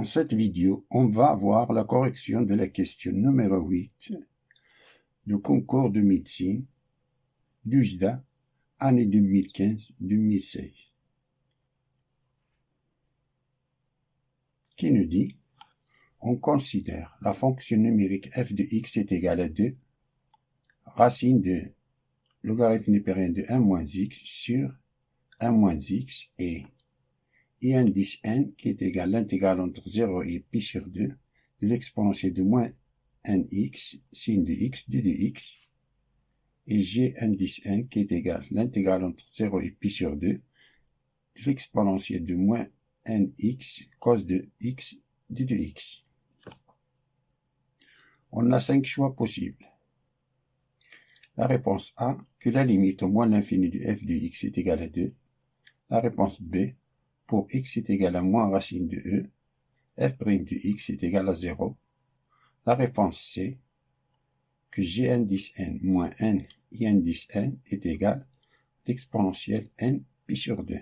Dans cette vidéo, on va voir la correction de la question numéro 8 du concours de médecine d'UJDA, année 2015-2016, qui nous dit: on considère la fonction numérique f de x est égale à 2, racine de logarithme népérien de 1 moins x sur 1 moins x et I indice n qui est égal à l'intégrale entre 0 et pi sur 2 de l'exponentielle de moins nx sin de x d de x et g indice n qui est égal à l'intégrale entre 0 et pi sur 2 de l'exponentielle de moins nx cos de x d de x. On a 5 choix possibles. La réponse A, que la limite au moins l'infini de f de x est égale à 2. La réponse B, pour x est égal à moins racine de e, f' de x est égal à 0. La réponse C, que g indice n moins n i indice n est égal à l'exponentielle n pi sur 2.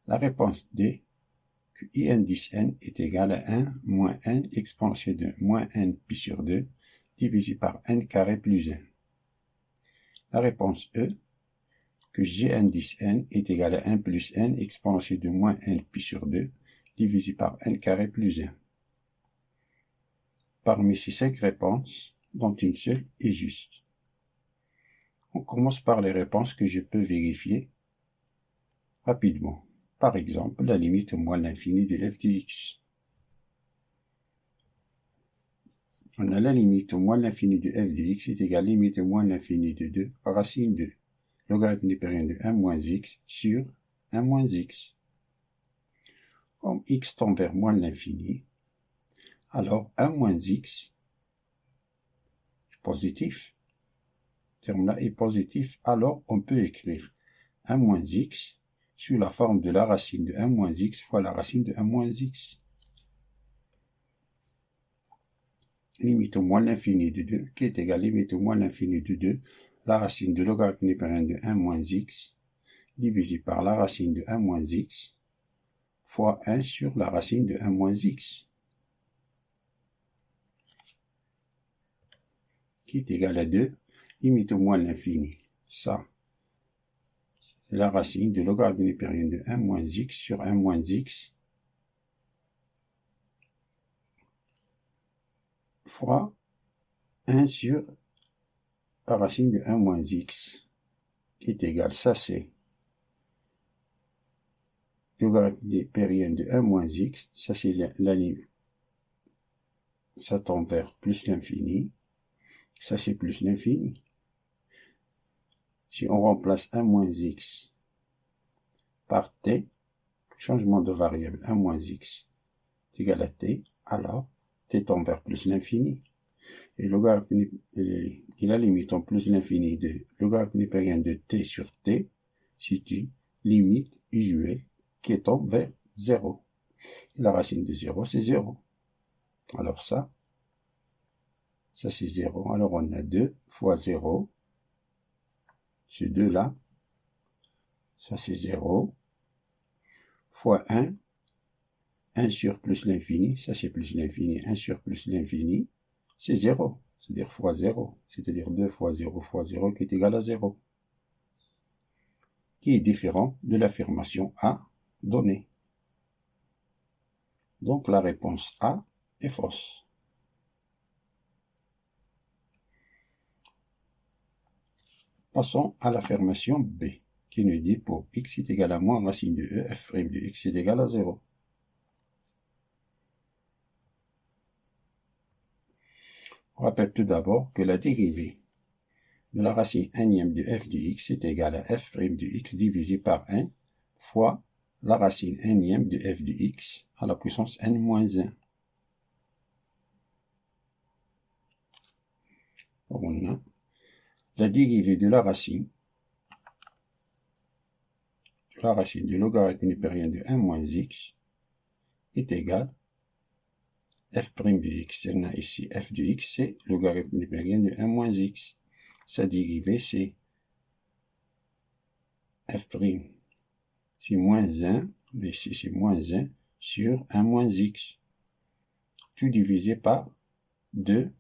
La réponse D, que i indice n est égal à 1 moins n exponentielle de moins n pi sur 2 divisé par n carré plus 1. La réponse E, que g indice n est égal à 1 plus n exponentielle de moins n pi sur 2 divisé par n carré plus 1. Parmi ces 5 réponses, dont une seule est juste. On commence par les réponses que je peux vérifier rapidement. Par exemple, la limite au moins l'infini de f de x. On a la limite au moins l'infini de f de x est égal à limite au moins l'infini de 2 racine de logarithme népérien de 1 moins x sur 1 moins x. Comme x tend vers moins l'infini, alors 1 moins x est positif. Ce terme-là est positif, alors on peut écrire 1 moins x sous la forme de la racine de 1 moins x fois la racine de 1 moins x. Limite au moins l'infini de 2, qui est égal à limite au moins l'infini de 2, la racine de logarithme népérien de 1 moins x, divisé par la racine de 1 moins x, fois 1 sur la racine de 1 moins x, qui est égal à 2, limite au moins l'infini. Ça, c'est la racine de logarithme népérien de 1 moins x sur 1 moins x, fois 1 sur la racine de 1 moins x, qui est égal, ça c'est logarithme népérien de 1 moins x, ça c'est la limite, ça tend vers plus l'infini, ça c'est plus l'infini. Si on remplace 1 moins x par t, changement de variable 1 moins x est égal à t, alors t tend vers plus l'infini. Et la limite en plus l'infini de logarithme népérien de t sur t, c'est une limite usuelle qui tend vers 0. Et la racine de 0, c'est 0. Alors ça c'est 0. Alors on a 2 fois 0. Ce 2 là, ça c'est 0. Fois 1. 1 sur plus l'infini, ça c'est plus l'infini. 1 sur plus l'infini, c'est 0. C'est-à-dire fois 0. C'est-à-dire 2 fois 0 fois 0 qui est égal à 0. Qui est différent de l'affirmation A donnée. Donc la réponse A est fausse. Passons à l'affirmation B, qui nous dit pour x est égal à moins racine de e, f' de x est égal à 0. On rappelle tout d'abord que la dérivée de la racine nème de f de x est égale à f' de x divisé par n fois la racine nème de f de x à la puissance n moins 1. On a la dérivée de la racine du logarithme népérien de 1 moins x est égale à f' de x. On a ici f de x, c'est logarithme népérien de 1 moins x. Sa dérivée, c'est f', c'est moins 1, mais ici c'est moins 1, sur 1 moins x, tout divisé par 2,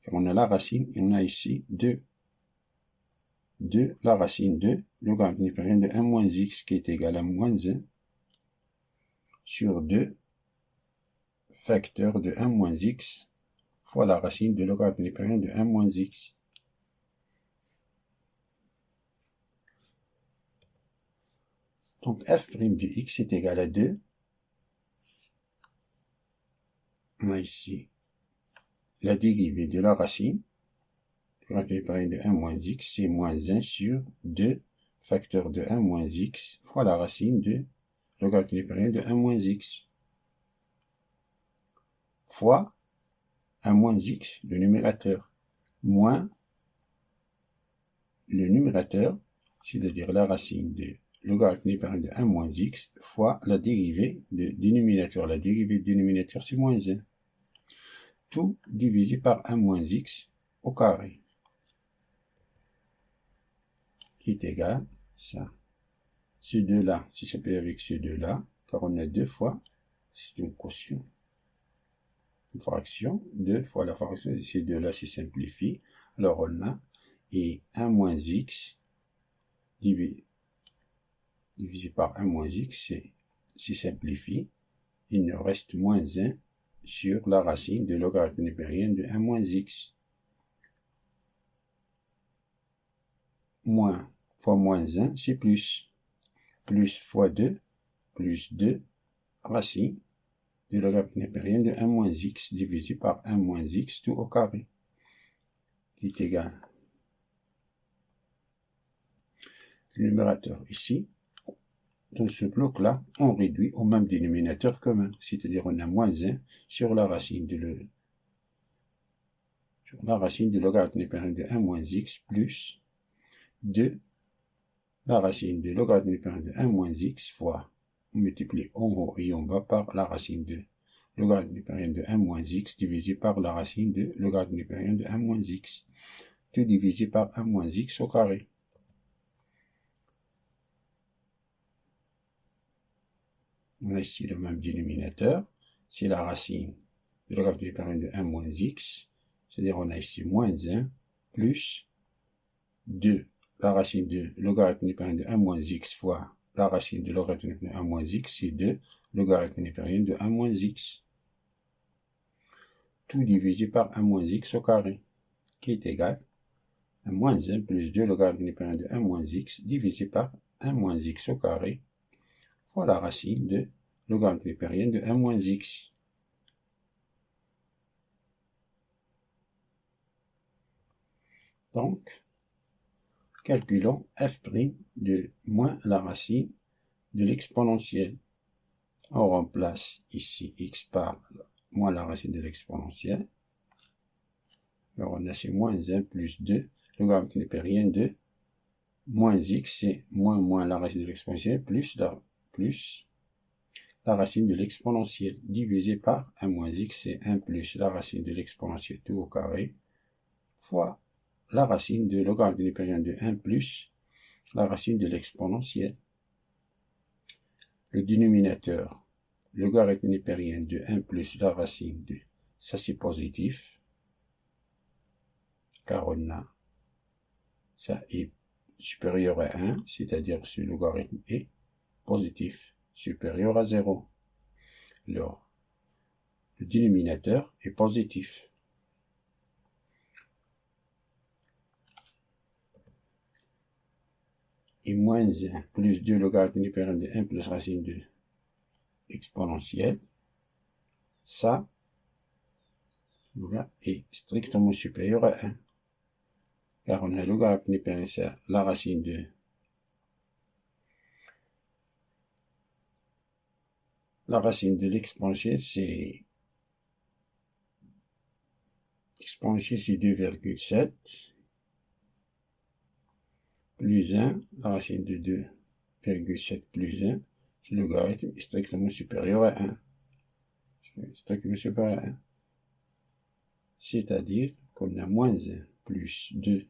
car on a la racine, et on a ici 2, la racine de logarithme népérien de 1 moins x qui est égal à moins 1 sur 2 facteur de 1 moins x fois la racine de logarithme népérien de 1 moins x. Donc f' de x est égal à 2. On a ici la dérivée de la racine, logarithme népérien de 1 moins x, c'est moins 1 sur 2 facteur de 1 moins x fois la racine de logarithme népérien de 1 moins x fois 1 moins x, le numérateur, moins le numérateur, c'est-à-dire la racine de logarithme népérien de 1 moins x fois la dérivée de dénominateur. La dérivée de dénominateur, c'est moins 1. Tout divisé par 1 moins x au carré, qui est égal, ça. Ce 2-là, si ça peut avec ce 2-là, car on a 2 fois, c'est une quotient, une fraction, 2 fois la fraction, ces 2-là se simplifient. Alors on a, et 1 moins x divisé par 1 moins x, se simplifie. Il nous reste moins 1 sur la racine de logarithme népérien de 1 moins x. Moins fois moins 1, c'est plus. Plus fois 2, plus 2, racine de logarithme népérien de 1 moins x divisé par 1 moins x tout au carré, qui est égal. Le numérateur ici, dans ce bloc-là, on réduit au même dénominateur commun, c'est-à-dire on a moins 1 sur la racine de logarithme népérien de 1 moins x plus 2 la racine de logarithme népérien de 1 moins x fois, on multiplie en haut et en bas par la racine de logarithme népérien de 1 moins x divisé par la racine de logarithme népérien de 1 moins x, tout divisé par 1 moins x au carré. On a ici le même dénominateur, c'est la racine de logarithme népérien de 1 moins x, c'est-à-dire on a ici moins 1 plus 2 la racine de logarithme népérien de 1 moins x fois la racine de logarithme népérien de 1 moins x, c'est 2 logarithme népérien de 1 moins x. Tout divisé par 1 moins x au carré, qui est égal à moins 1 plus 2 logarithme népérien de 1 moins x divisé par 1 moins x au carré fois la racine de logarithme népérien de 1 moins x. Donc, calculons f' de moins la racine de l'exponentielle. On remplace ici x par moins la racine de l'exponentielle. Alors on a c'est moins 1 plus 2, logarithme népérien de moins x, c'est moins la racine de l'exponentielle plus la racine de l'exponentielle divisé par 1 moins x, c'est 1 plus la racine de l'exponentielle tout au carré fois la racine de logarithme népérien de 1 plus la racine de l'exponentielle. Le dénominateur, logarithme népérien de 1 plus la racine de, ça c'est positif, car on a, ça est supérieur à 1, c'est-à-dire ce logarithme est positif, supérieur à 0. Alors, le dénominateur est positif. Et moins 1 plus 2 logarithme népérien de 1 plus racine de exponentielle, ça voilà, est strictement supérieur à 1. Car on a logarithme népérien, c'est la racine de l'exponentielle, c'est 2,7 plus 1, la racine de 2,7 plus 1, le logarithme est strictement supérieur à 1. Strictement supérieur à 1. C'est-à-dire qu'on a moins 1 plus 2,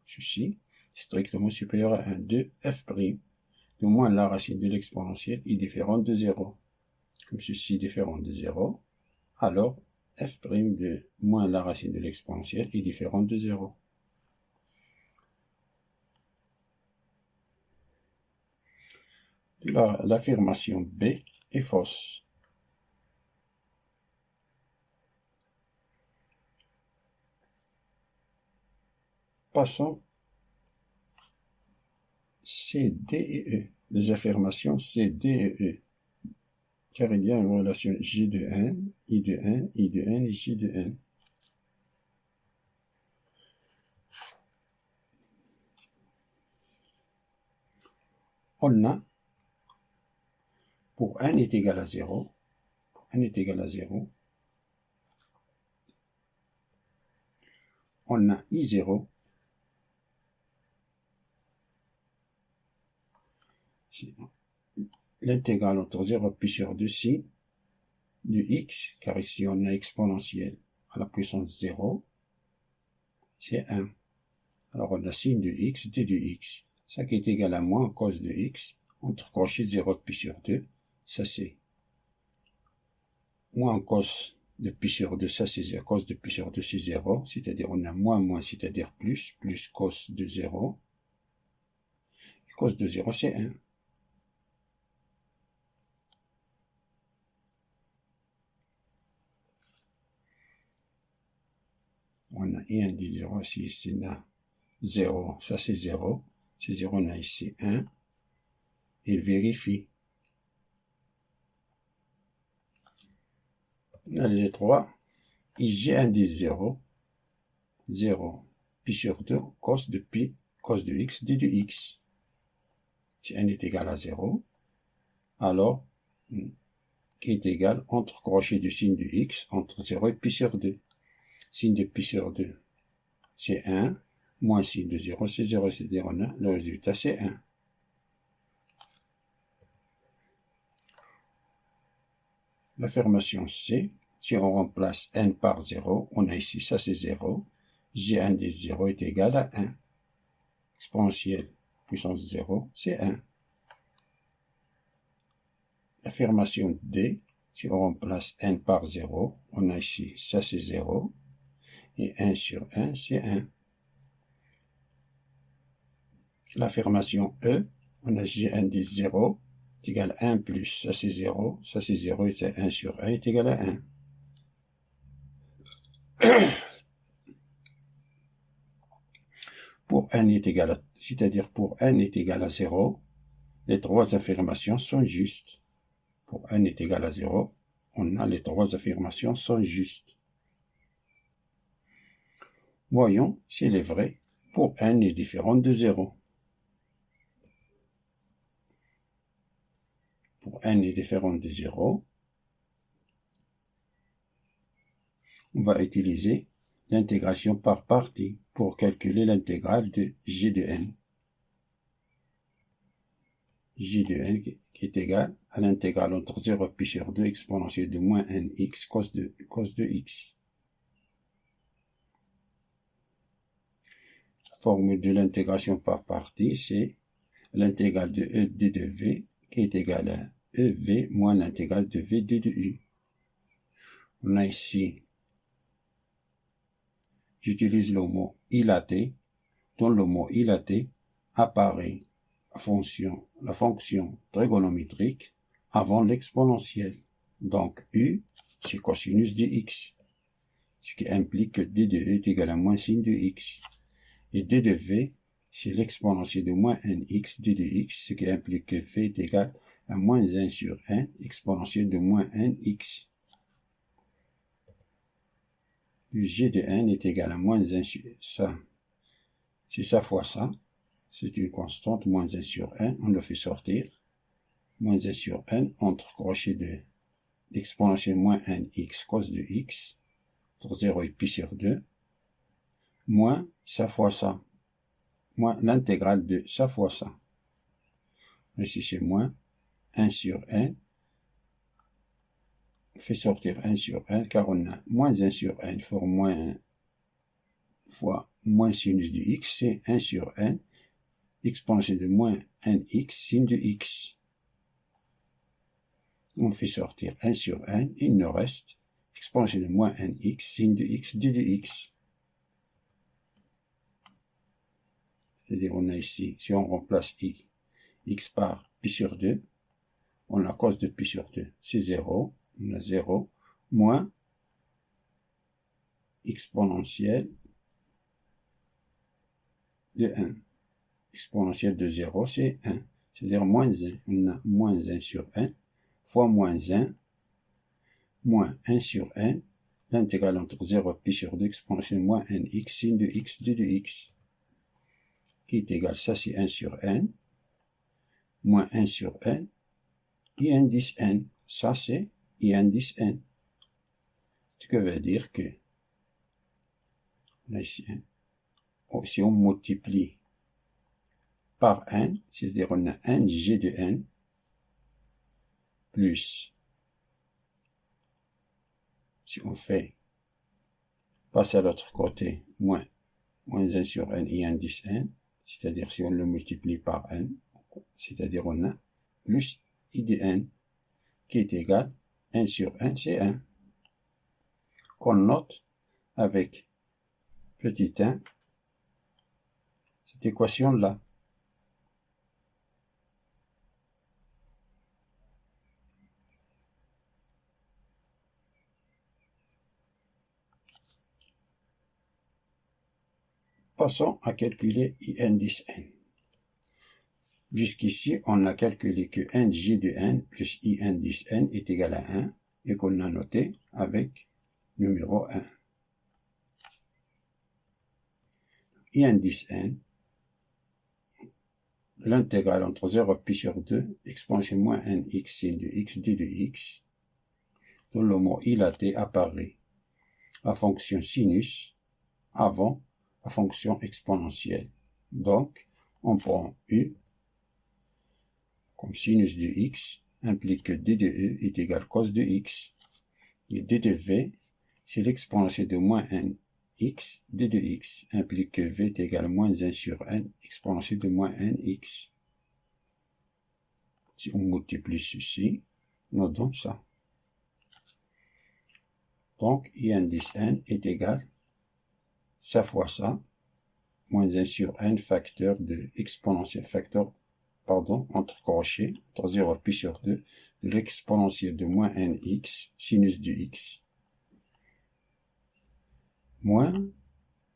ceci, strictement supérieur à 1, 2 f', de moins la racine de l'exponentielle est différente de 0. comme ceci est différent de 0, alors f' de moins la racine de l'exponentielle est différente de 0. L'affirmation B est fausse. Passons C, D et E. Les affirmations C, D et E. Car il y a une relation J de N, I de N, I de N et J de N. On a, pour n est égal à 0, n est égal à 0, on a I0, l'intégrale entre 0 pi sur 2 sin du x, car ici on a exponentielle à la puissance 0, c'est 1. Alors on a sin de x, d de x, ça qui est égal à moins cos de x, entre crochet 0 pi sur 2, ça c'est moins cos de pi sur 2, ça c'est 0, cos de pi sur 2 c'est 0, c'est-à-dire on a moins, c'est-à-dire plus cos de 0, cos de 0 c'est 1. On a I1 de 0, ici c'est 0, ça c'est 0, c'est 0, on a ici 1, il vérifie. On a les 3, IJ1 de 0, 0, pi sur 2, cos de pi, cos de x, d de x. Si n est égal à 0, alors, qui est égal entre crochet du signe de x, entre 0 et pi sur 2. Signe de pi sur 2, c'est 1, moins signe de 0, c'est 0, c'est-à-dire on a, le résultat c'est 1. L'affirmation C, si on remplace n par 0, on a ici, ça c'est 0, J1 de 0 est égal à 1. Exponentielle, puissance 0, c'est 1. L'affirmation D, si on remplace n par 0, on a ici, ça c'est 0, et 1 sur 1, c'est 1. L'affirmation E, on a J1 de 0, est égal à 1 plus, ça c'est 0, et c'est 1 sur 1 est égal à 1. Pour n est égal à, c'est-à-dire pour n est égal à 0, les trois affirmations sont justes. Pour n est égal à 0, on a les trois affirmations sont justes. Voyons s'il est vrai pour n est différent de 0. Pour n est différent de 0, on va utiliser l'intégration par partie pour calculer l'intégrale de j de n. J de n qui est égal à l'intégrale entre 0 pi sur 2 exponentielle de moins nx cos de x. La formule de l'intégration par partie, c'est l'intégrale de e d de v qui est égal à ev moins l'intégrale de v d de u. On a ici, j'utilise le mot ilaté, dont le mot ilaté apparaît la fonction trigonométrique avant l'exponentielle. Donc u, c'est cosinus de x, ce qui implique que d de e est égal à moins sin de x. Et d de v, c'est l'exponentielle de moins nx d de x, ce qui implique que v est égal à moins 1 sur n, exponentielle de moins nx. G de n est égal à moins 1 sur ça. C'est ça fois ça. C'est une constante, moins 1 sur n. On le fait sortir. Moins 1 sur n entre crochet de l'exponentielle moins nx cos de x, entre 0 et pi sur 2, moins ça fois ça. Moins l'intégrale de ça fois ça. Ici c'est moins 1 sur n. On fait sortir 1 sur n car on a moins 1 sur n fois moins 1 fois moins sinus de x, c'est 1 sur n, exponentielle de moins nx sin de x. On fait sortir 1 sur n, il nous reste exponentielle de moins nx, sin de x, d de x. C'est-à-dire, on a ici, si on remplace x par pi sur 2, on a cos de pi sur 2, c'est 0, on a 0, moins exponentielle de 1. Exponentielle de 0, c'est 1. C'est-à-dire moins 1. On a moins 1 sur n, fois moins 1, moins 1 sur n, l'intégrale entre 0 et pi sur 2, exponentielle moins nx, sin de x, d de x, qui est égal, ça c'est 1 sur n, moins 1 sur n, i indice n, ça c'est i indice n. Ce que veut dire que, on a ici, si on multiplie par n, c'est-à-dire on a n g de n, plus, si on fait passer à l'autre côté, moins 1 sur n i indice n, c'est-à-dire si on le multiplie par n, c'est-à-dire on a plus i de n, qui est égal 1 sur n, c'est 1, qu'on note avec petit 1, cette équation-là. Passons à calculer i indice n. Jusqu'ici, on a calculé que n g de n plus i indice n est égal à 1 et qu'on a noté avec numéro 1. I indice n, l'intégrale entre 0 et pi sur 2, exponentielle moins nx sin de x d de x, dont le mot i laté apparaît la fonction sinus avant la fonction exponentielle. Donc, on prend u comme sinus de x implique que d de e est égal cos de x. Et d de v, c'est l'exponentielle de moins n x, d de x implique que v est égal à moins 1 sur n, exponentielle de moins n x. Si on multiplie ceci, on donne ça. Donc, i indice n est égal, ça fois ça, moins 1 sur n facteur de exponentielle, entre crochets, entre 0 et pi sur 2, de l'exponentielle de moins nx, sinus de x, moins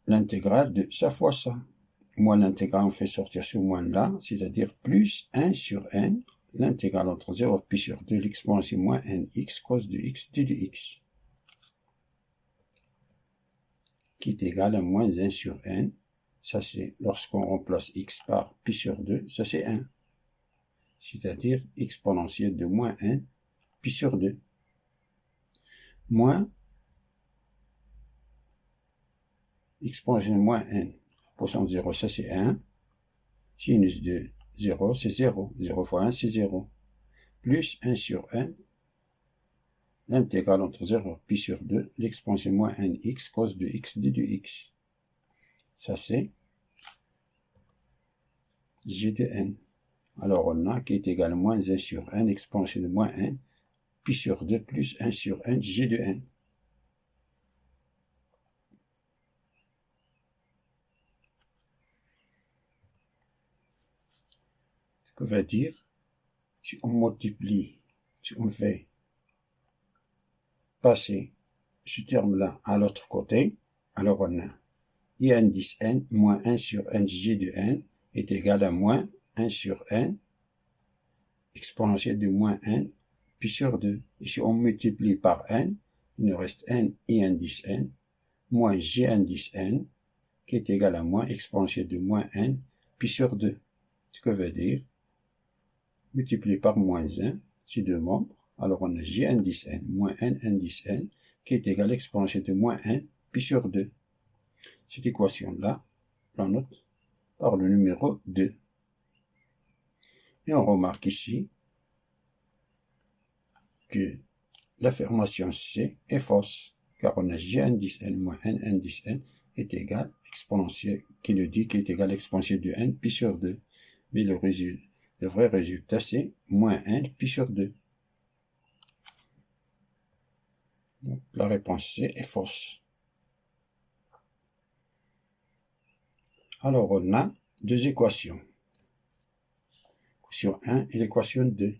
l'intégrale de ça fois ça. Moins l'intégrale, on fait sortir ce moins là, c'est-à-dire plus 1 sur n, l'intégrale entre 0 et pi sur 2, l'exponentielle moins nx, cos de x, d de x, qui est égal à moins 1 sur n. Ça c'est lorsqu'on remplace x par pi sur 2, ça c'est 1. C'est-à-dire exponentielle de moins n, pi sur 2. Moins exponentielle de moins n, pourcent 0, ça c'est 1. Sinus de 0, c'est 0. 0 fois 1, c'est 0. Plus 1 sur n, l'intégrale entre 0 et pi sur 2, l'exponentielle moins nx, cos de x, d de x. Ça c'est g de n. Alors on a qui est égal à moins 1 sur n, exponentielle de moins n, pi sur 2 plus 1 sur n, g de n. Ce que veut dire, si on multiplie, si on fait passer ce terme-là à l'autre côté, alors on a i indice n moins 1 sur n g de n est égal à moins 1 sur n, exponentielle de moins n, pi sur 2. Et si on multiplie par n, il nous reste n i indice n, moins g indice n, qui est égal à moins exponentielle de moins n, pi sur 2. Ce que veut dire, multiplié par moins 1, ces deux membres, alors on a g indice n, moins n indice n, qui est égal à exponentielle de moins n, pi sur 2. Cette équation-là, on la note par le numéro 2. Et on remarque ici que l'affirmation C est fausse, car on a g indice n moins n indice n est égal exponentielle, qui nous dit qu'il est égal à exponentielle de n pi sur 2. Mais le vrai résultat, c'est moins n pi sur 2. Donc, la réponse C est fausse. Alors, on a deux équations. L'équation 1 et l'équation 2.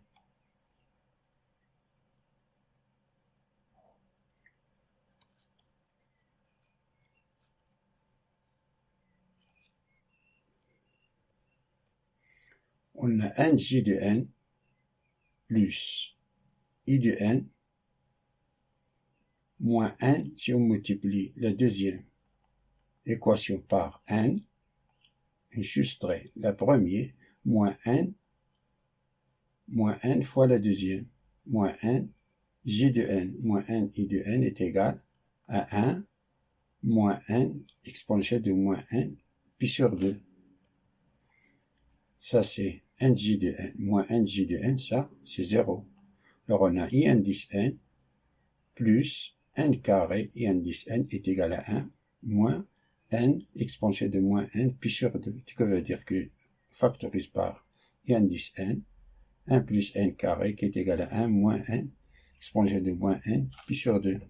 On a 1 j de n plus i de n moins n si on multiplie la deuxième équation par n et soustrait la première moins n fois la deuxième moins n j de n moins n i de n est égal à 1 moins n exponentielle de moins n pi sur 2. Ça c'est 1j de n moins 1j de n, ça c'est 0. Alors on a i indice n plus n carré i indice n est égal à 1 moins n exponentielle de moins n pi sur 2. Ce qui veut dire que factorise par i indice n, 1 plus n carré qui est égal à 1 moins n exponentielle de moins n pi sur 2.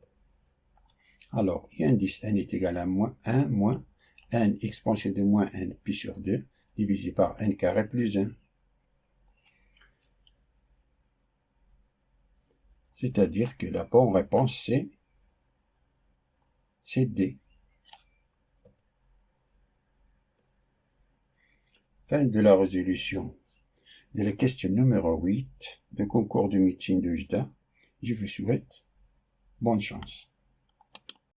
Alors i indice n est égal à 1 moins n exponentielle de moins n pi sur 2 divisé par n carré plus 1. C'est-à-dire que la bonne réponse c'est D. Fin de la résolution de la question numéro 8 du concours de médecine de JDA. Je vous souhaite bonne chance.